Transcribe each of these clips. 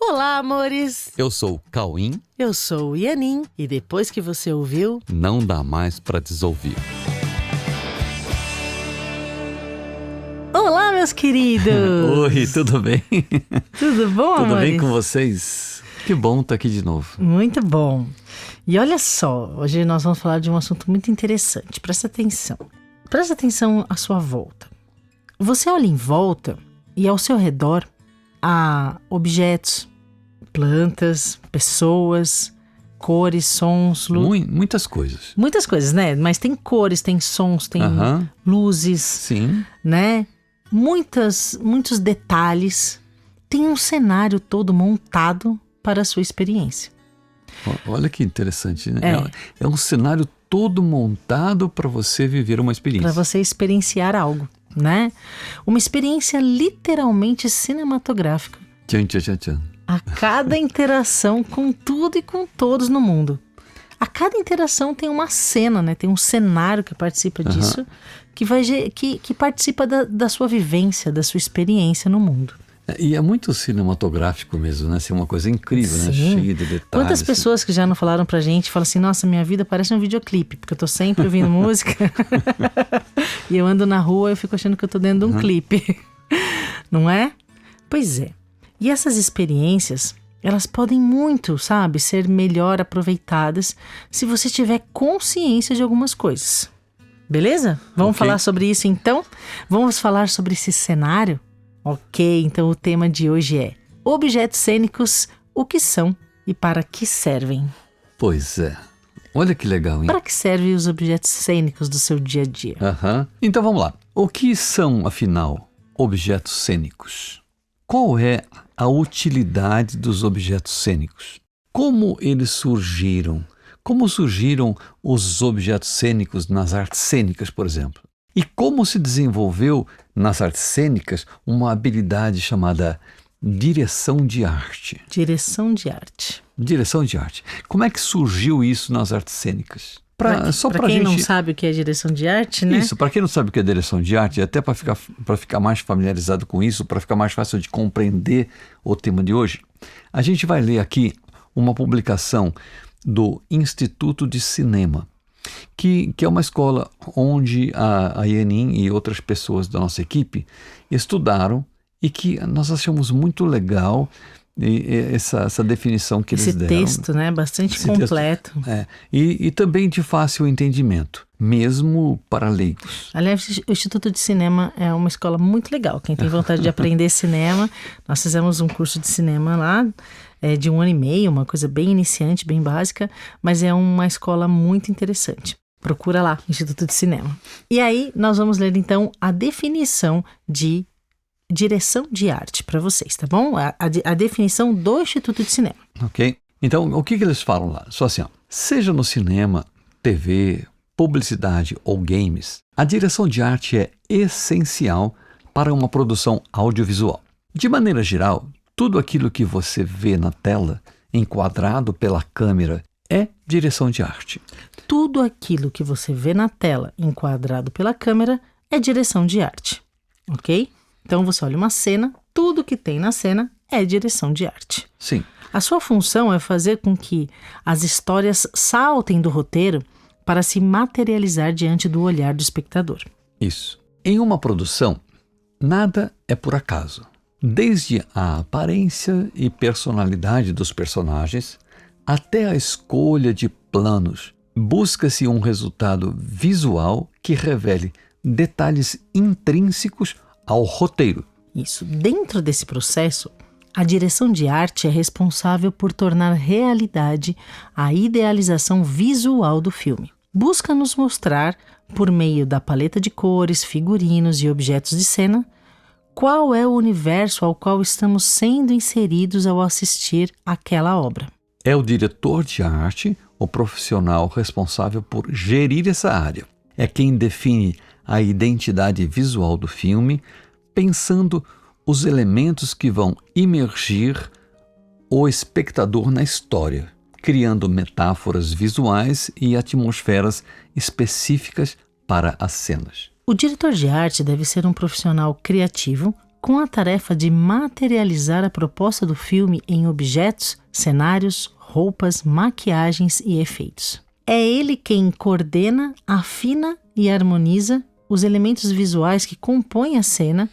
Olá, amores! Eu sou o Cauim. Eu sou o Ianin e depois que você ouviu, Não dá mais pra desouvir. Olá, meus queridos! Oi, tudo bem? Tudo bom, Tudo amores? bem com vocês? Que bom estar aqui de novo. Muito bom! E olha só, hoje nós vamos falar de um assunto muito interessante. Presta atenção. Presta atenção à sua volta. Você olha em volta e ao seu redor há objetos, plantas, pessoas, cores, sons, Muitas coisas. muitas coisas, né? Mas tem cores, tem sons, tem Aham, luzes, sim. né? Muitos detalhes. Tem um cenário todo montado para a sua experiência. Olha que interessante, né? É. É um cenário todo montado para você viver uma experiência. Para você experienciar algo, né? Uma experiência literalmente cinematográfica. Tchan, tchan, tchan, tchan. A cada interação com tudo e com todos no mundo. A cada interação tem uma cena, né? Tem um cenário que participa disso, que participa da sua vivência, da sua experiência no mundo. E é muito cinematográfico mesmo, né? Assim, uma coisa incrível, né? Sim. Cheia de detalhes. Quantas pessoas que já não falaram pra gente, falam assim, nossa, minha vida parece um videoclipe, porque eu tô sempre ouvindo música e eu ando na rua e eu fico achando que eu tô dentro de um clipe, não é? Pois é. E essas experiências, elas podem muito, sabe, ser melhor aproveitadas se você tiver consciência de algumas coisas. Beleza? Vamos Ok. falar sobre isso então? Vamos falar sobre esse cenário? Ok, então o tema de hoje é objetos cênicos, o que são e para que servem? Pois é. Olha que legal, hein? Para que servem os objetos cênicos do seu dia a dia? Aham. Então vamos lá. O que são, afinal, objetos cênicos? Qual é a utilidade dos objetos cênicos? Como eles surgiram? Como surgiram os objetos cênicos nas artes cênicas, por exemplo? E como se desenvolveu nas artes cênicas uma habilidade chamada direção de arte? Direção de arte. Direção de arte. Como é que surgiu isso nas artes cênicas? Só Para pra quem não gente... sabe o que é direção de arte, né? Isso, para quem não sabe o que é direção de arte, até para ficar mais familiarizado com isso, para ficar mais fácil de compreender o tema de hoje, a gente vai ler aqui uma publicação do Instituto de Cinema, que é uma escola onde a Ianin e outras pessoas da nossa equipe estudaram e que nós achamos muito legal essa definição que eles Esse deram. texto, né? Bastante Esse completo. texto, e também de fácil entendimento, mesmo para leigos. Aliás, o Instituto de Cinema é uma escola muito legal. Quem tem vontade de aprender cinema, nós fizemos um curso de cinema lá, de 1 ano e meio, uma coisa bem iniciante, bem básica, mas é uma escola muito interessante. Procura lá, Instituto de Cinema. E aí, nós vamos ler então a definição de direção de arte para vocês, tá bom? A definição do Instituto de Cinema. Ok? Então, o que eles falam lá? Só assim, ó, seja no cinema, TV, publicidade ou games, a direção de arte é essencial para uma produção audiovisual. De maneira geral, tudo aquilo que você vê na tela, enquadrado pela câmera, é direção de arte. Tudo aquilo que você vê na tela, enquadrado pela câmera, é direção de arte, ok? Então você olha uma cena, tudo que tem na cena é direção de arte. Sim. A sua função é fazer com que as histórias saltem do roteiro para se materializar diante do olhar do espectador. Isso. Em uma produção, nada é por acaso. Desde a aparência e personalidade dos personagens até a escolha de planos, busca-se um resultado visual que revele detalhes intrínsecos ao roteiro. Isso. Dentro desse processo, a direção de arte é responsável por tornar realidade a idealização visual do filme. Busca nos mostrar, por meio da paleta de cores, figurinos e objetos de cena, qual é o universo ao qual estamos sendo inseridos ao assistir àquela obra. É o diretor de arte, o profissional responsável por gerir essa área. É quem define a identidade visual do filme, pensando os elementos que vão imergir o espectador na história, criando metáforas visuais e atmosferas específicas para as cenas. O diretor de arte deve ser um profissional criativo, com a tarefa de materializar a proposta do filme em objetos, cenários, roupas, maquiagens e efeitos. É ele quem coordena, afina e harmoniza os elementos visuais que compõem a cena,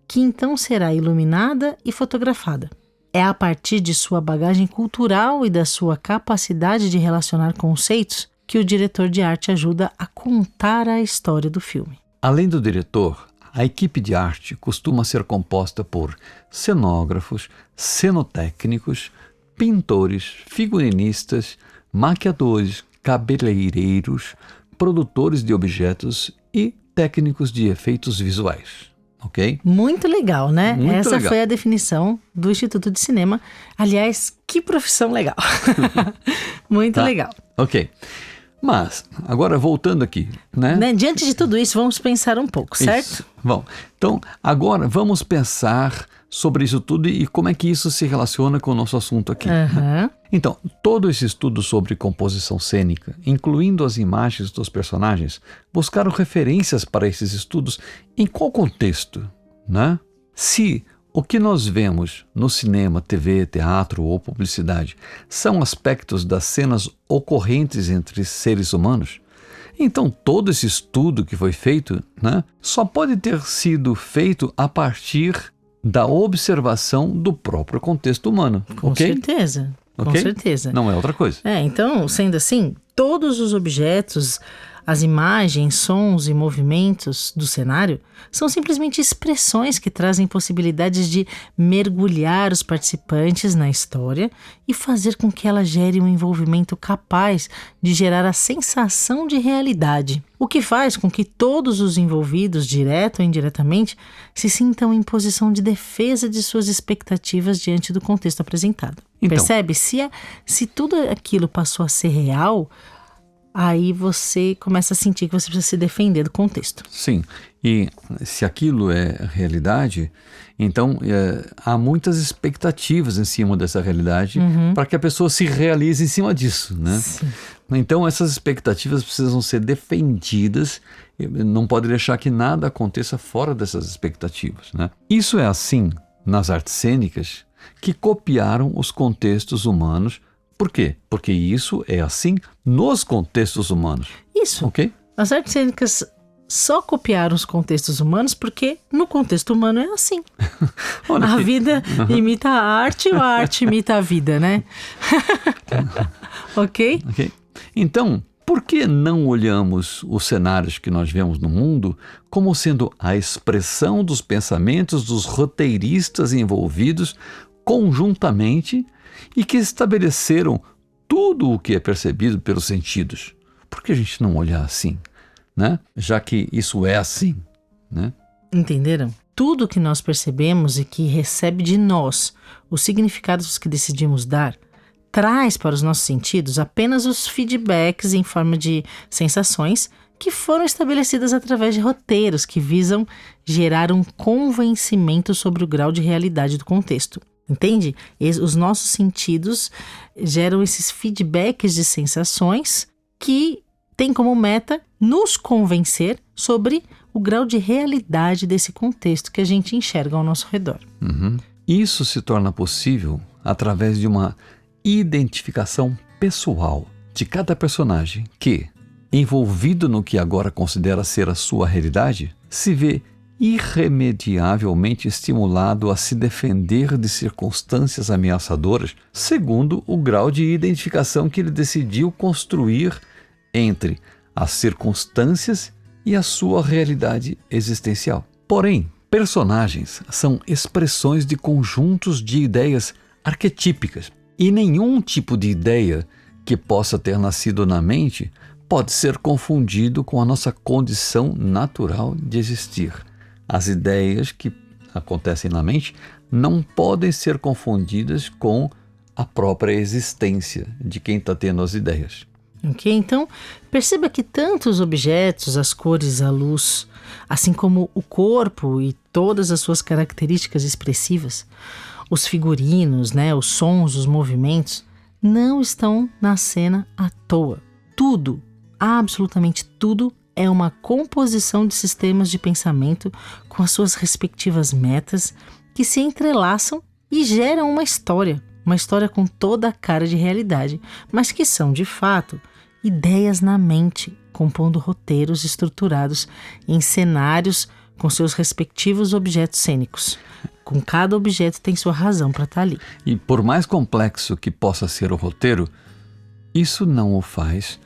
que então será iluminada e fotografada. É a partir de sua bagagem cultural e da sua capacidade de relacionar conceitos que o diretor de arte ajuda a contar a história do filme. Além do diretor, a equipe de arte costuma ser composta por cenógrafos, cenotécnicos, pintores, figurinistas, maquiadores, cabeleireiros, produtores de objetos e técnicos de efeitos visuais. Ok? Muito legal, né? Muito Essa legal. foi a definição do Instituto de Cinema. Aliás, que profissão legal. Muito legal. Ok. Mas, agora voltando aqui, né? Diante de tudo isso, vamos pensar um pouco, certo? Isso. Bom, então, agora vamos pensar sobre isso tudo e como é que isso se relaciona com o nosso assunto aqui. Aham. Então, todo esse estudo sobre composição cênica, incluindo as imagens dos personagens, buscaram referências para esses estudos em qual contexto, né? Se o que nós vemos no cinema, TV, teatro ou publicidade são aspectos das cenas ocorrentes entre seres humanos, então todo esse estudo que foi feito, né, só pode ter sido feito a partir da observação do próprio contexto humano. Com Ok? certeza. Com Ok? certeza. Não é outra coisa. Então, sendo assim, todos os objetos, as imagens, sons e movimentos do cenário são simplesmente expressões que trazem possibilidades de mergulhar os participantes na história e fazer com que ela gere um envolvimento capaz de gerar a sensação de realidade, o que faz com que todos os envolvidos, direto ou indiretamente, se sintam em posição de defesa de suas expectativas diante do contexto apresentado. Então, percebe? Se tudo aquilo passou a ser real, aí você começa a sentir que você precisa se defender do contexto. sim, e se aquilo é realidade, então há muitas expectativas em cima dessa realidade para que a pessoa se realize em cima disso, né? Sim. Então essas expectativas precisam ser defendidas, não pode deixar que nada aconteça fora dessas expectativas, né? Isso é assim nas artes cênicas que copiaram os contextos humanos. Por quê? Porque isso é assim nos contextos humanos. Isso. Ok? As artes cênicas só copiaram os contextos humanos porque no contexto humano é assim. Olha A aqui. vida imita a arte ou a arte imita a vida, né? Ok? Ok? Então, por que não olhamos os cenários que nós vemos no mundo como sendo a expressão dos pensamentos dos roteiristas envolvidos conjuntamente e que estabeleceram tudo o que é percebido pelos sentidos? Por que a gente não olhar assim, né? Já que isso é assim, né? Entenderam? Tudo que nós percebemos e que recebe de nós os significados que decidimos dar, traz para os nossos sentidos apenas os feedbacks em forma de sensações que foram estabelecidas através de roteiros que visam gerar um convencimento sobre o grau de realidade do contexto. Entende? Os nossos sentidos geram esses feedbacks de sensações que têm como meta nos convencer sobre o grau de realidade desse contexto que a gente enxerga ao nosso redor. Isso se torna possível através de uma identificação pessoal de cada personagem que, envolvido no que agora considera ser a sua realidade, se vê irremediavelmente estimulado a se defender de circunstâncias ameaçadoras segundo o grau de identificação que ele decidiu construir entre as circunstâncias e a sua realidade existencial. Porém, personagens são expressões de conjuntos de ideias arquetípicas e nenhum tipo de ideia que possa ter nascido na mente pode ser confundido com a nossa condição natural de existir. As ideias que acontecem na mente não podem ser confundidas com a própria existência de quem está tendo as ideias. Ok? Então, perceba que tanto os objetos, as cores, a luz, assim como o corpo e todas as suas características expressivas, os figurinos, né, os sons, os movimentos, não estão na cena à toa. Tudo, absolutamente tudo, é uma composição de sistemas de pensamento com as suas respectivas metas que se entrelaçam e geram uma história com toda a cara de realidade, mas que são, de fato, ideias na mente, compondo roteiros estruturados em cenários com seus respectivos objetos cênicos. Com cada objeto tem sua razão para estar ali. E por mais complexo que possa ser o roteiro, isso não o faz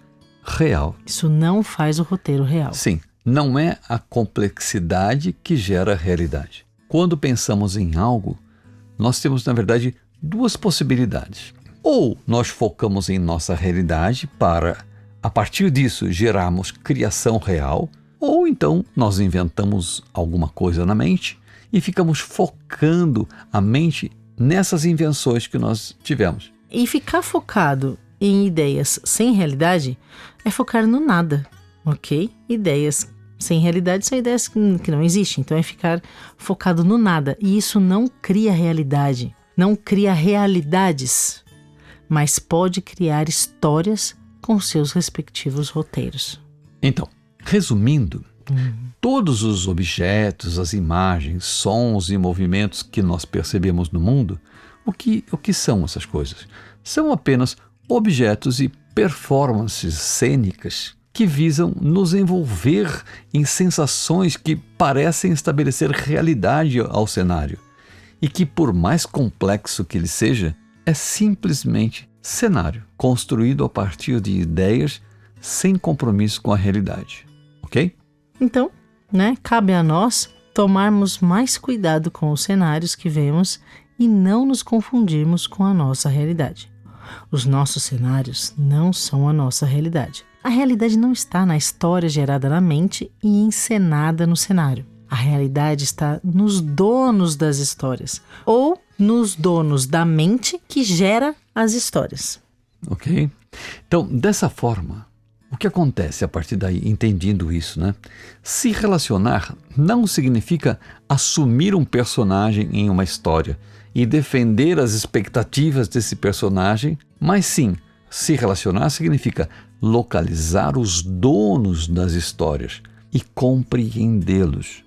real. Isso não faz o roteiro real. Sim, não é a complexidade que gera a realidade. Quando pensamos em algo, nós temos, na verdade, duas possibilidades. Ou nós focamos em nossa realidade para, a partir disso, gerarmos criação real, ou então nós inventamos alguma coisa na mente e ficamos focando a mente nessas invenções que nós tivemos. E ficar focado em ideias sem realidade é focar no nada, ok? Ideias sem realidade são ideias que não existem, então é ficar focado no nada. E isso não cria realidade, não cria realidades, mas pode criar histórias com seus respectivos roteiros. Então, resumindo, todos os objetos, as imagens, sons e movimentos que nós percebemos no mundo, o que são essas coisas? São apenas objetos e performances cênicas que visam nos envolver em sensações que parecem estabelecer realidade ao cenário e que, por mais complexo que ele seja, é simplesmente cenário, construído a partir de ideias sem compromisso com a realidade, ok? Então, cabe a nós tomarmos mais cuidado com os cenários que vemos e não nos confundirmos com a nossa realidade. Os nossos cenários não são a nossa realidade. A realidade não está na história gerada na mente e encenada no cenário. A realidade está nos donos das histórias, ou nos donos da mente que gera as histórias. Ok? Então, dessa forma, o que acontece a partir daí, entendendo isso, Se relacionar não significa assumir um personagem em uma história e defender as expectativas desse personagem, mas sim, se relacionar significa localizar os donos das histórias e compreendê-los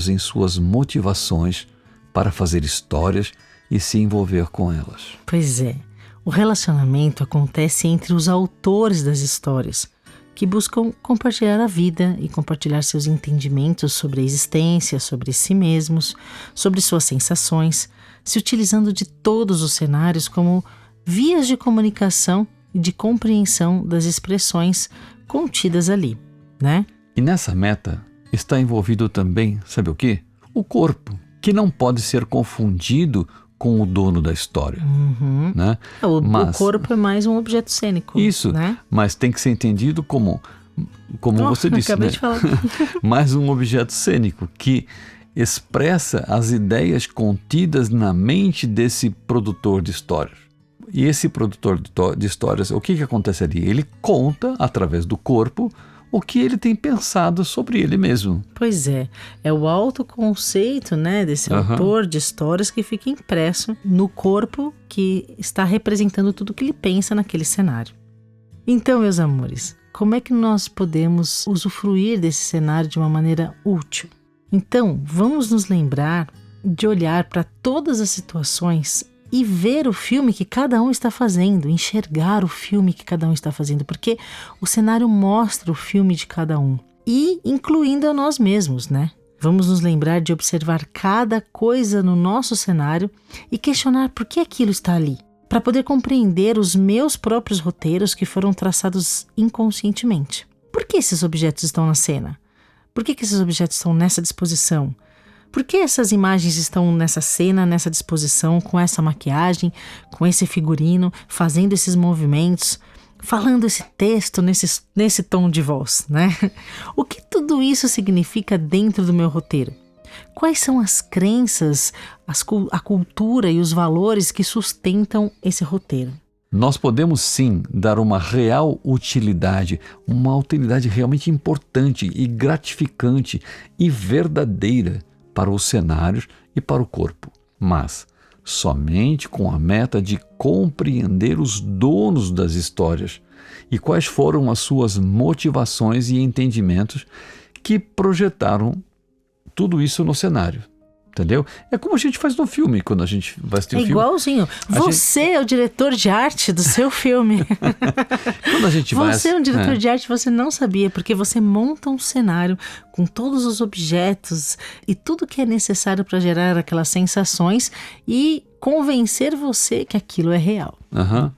em suas motivações para fazer histórias e se envolver com elas. Pois é, o relacionamento acontece entre os autores das histórias, que buscam compartilhar a vida e compartilhar seus entendimentos sobre a existência, sobre si mesmos, sobre suas sensações, se utilizando de todos os cenários como vias de comunicação e de compreensão das expressões contidas ali, E nessa meta está envolvido também, sabe o quê? O corpo, que não pode ser confundido com o dono da história. O corpo é mais um objeto cênico. Isso, mas tem que ser entendido como você disse, acabei de falar. mais um objeto cênico que expressa as ideias contidas na mente desse produtor de histórias. E esse produtor de histórias, o que acontece ali? Ele conta, através do corpo, o que ele tem pensado sobre ele mesmo. Pois é o autoconceito, desse autor de histórias que fica impresso no corpo que está representando tudo que ele pensa naquele cenário. Então, meus amores, como é que nós podemos usufruir desse cenário de uma maneira útil? Então, vamos nos lembrar de olhar para todas as situações e ver o filme que cada um está fazendo, enxergar o filme que cada um está fazendo, porque o cenário mostra o filme de cada um, e incluindo a nós mesmos, Vamos nos lembrar de observar cada coisa no nosso cenário e questionar por que aquilo está ali, para poder compreender os meus próprios roteiros que foram traçados inconscientemente. Por que esses objetos estão na cena? Por que esses objetos estão nessa disposição? Por que essas imagens estão nessa cena, nessa disposição, com essa maquiagem, com esse figurino, fazendo esses movimentos, falando esse texto nesse tom de voz, O que tudo isso significa dentro do meu roteiro? Quais são as crenças, a cultura e os valores que sustentam esse roteiro? Nós podemos sim dar uma real utilidade, uma utilidade realmente importante e gratificante e verdadeira para os cenários e para o corpo, mas somente com a meta de compreender os donos das histórias, e quais foram as suas motivações e entendimentos que projetaram tudo isso no cenário. Entendeu? É como a gente faz no filme, quando a gente vai assistir um filme. Igualzinho. Você é o diretor de arte do seu filme. Quando a gente Você é um diretor de arte, você não sabia, porque você monta um cenário com todos os objetos e tudo que é necessário para gerar aquelas sensações e convencer você que aquilo é real. Uhum.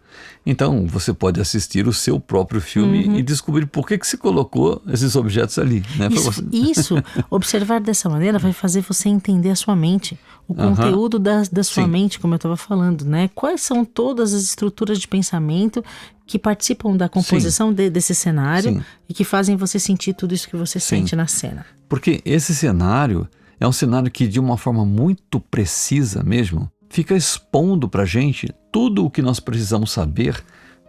Então, você pode assistir o seu próprio filme e descobrir por que você colocou esses objetos ali. Né? Isso, observar dessa maneira vai fazer você entender a sua mente, o conteúdo da sua mente, como eu estava falando, né? Quais são todas as estruturas de pensamento que participam da composição desse cenário e que fazem você sentir tudo isso que você sente na cena. Porque esse cenário é um cenário que, de uma forma muito precisa mesmo, fica expondo para a gente tudo o que nós precisamos saber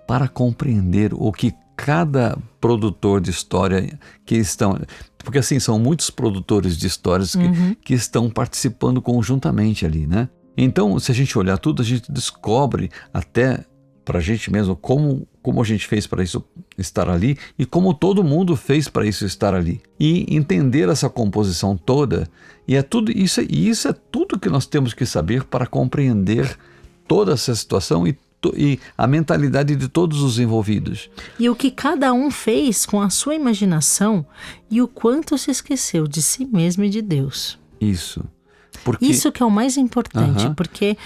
para compreender o que cada produtor de história que estão... Porque assim, são muitos produtores de histórias que estão participando conjuntamente ali, né? Então, se a gente olhar tudo, a gente descobre até para a gente mesmo como a gente fez para isso estar ali e como todo mundo fez para isso estar ali. E entender essa composição toda, e isso é tudo que nós temos que saber para compreender toda essa situação e a mentalidade de todos os envolvidos. E o que cada um fez com a sua imaginação e o quanto se esqueceu de si mesmo e de Deus. Isso que é o mais importante, porque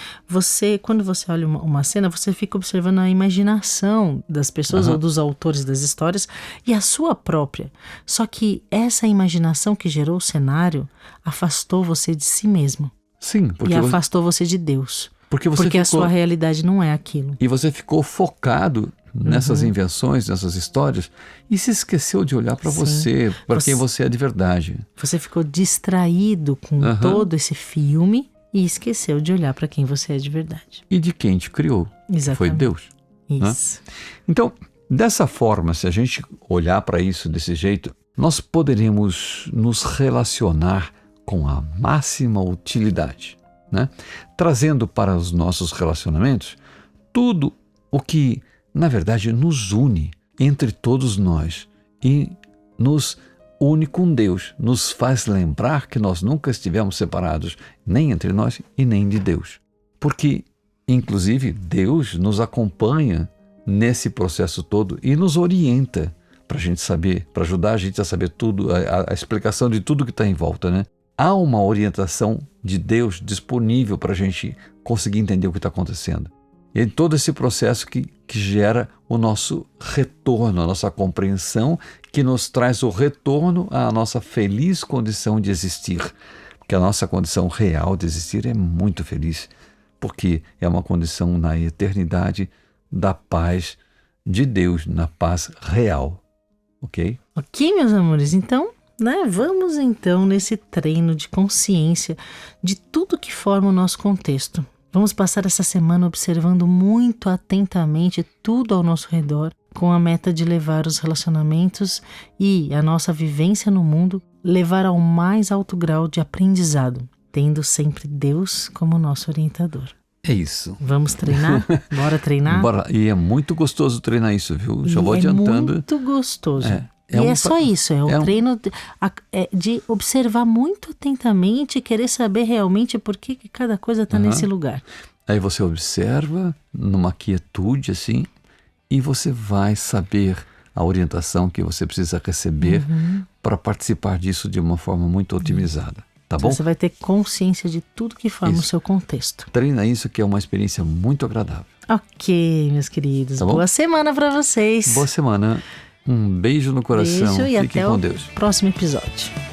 quando você olha uma cena, você fica observando a imaginação das pessoas ou dos autores das histórias e a sua própria. Só que essa imaginação que gerou o cenário afastou você de si mesmo. Sim, porque afastou você de Deus. Porque a sua realidade não é aquilo. E você ficou focado nessas invenções, nessas histórias, e se esqueceu de olhar para você, para quem você é de verdade. Você ficou distraído com todo esse filme e esqueceu de olhar para quem você é de verdade. E de quem te criou. Exatamente. Foi Deus. Isso. Né? Então, dessa forma, se a gente olhar para isso desse jeito, nós poderemos nos relacionar com a máxima utilidade, né? Trazendo para os nossos relacionamentos tudo o que, na verdade, nos une entre todos nós e nos une com Deus, nos faz lembrar que nós nunca estivemos separados, nem entre nós e nem de Deus. Porque, inclusive, Deus nos acompanha nesse processo todo e nos orienta para a gente saber, para ajudar a gente a saber tudo, a explicação de tudo que está em volta, né? Há uma orientação de Deus disponível para a gente conseguir entender o que está acontecendo. E é todo esse processo que gera o nosso retorno, a nossa compreensão, que nos traz o retorno à nossa feliz condição de existir. Porque a nossa condição real de existir é muito feliz, porque é uma condição na eternidade da paz de Deus, na paz real. Ok? Ok, meus amores, então... Vamos então nesse treino de consciência de tudo que forma o nosso contexto. Vamos passar essa semana observando muito atentamente tudo ao nosso redor, com a meta de levar os relacionamentos e a nossa vivência no mundo, levar ao mais alto grau de aprendizado, tendo sempre Deus como nosso orientador. É isso. Vamos treinar? Bora treinar? Bora. E é muito gostoso treinar isso, viu? Já vou adiantando. É muito gostoso. Só isso, é o treino de observar muito atentamente e querer saber realmente por que cada coisa está nesse lugar. Aí você observa numa quietude assim e você vai saber a orientação que você precisa receber para participar disso de uma forma muito otimizada. Tá bom? Você vai ter consciência de tudo que forma o seu contexto. Treina isso, que é uma experiência muito agradável. Ok, meus queridos. Tá bom? Boa semana para vocês. Boa semana. Um beijo no coração. Beijo e Fiquem até com o Deus. próximo episódio.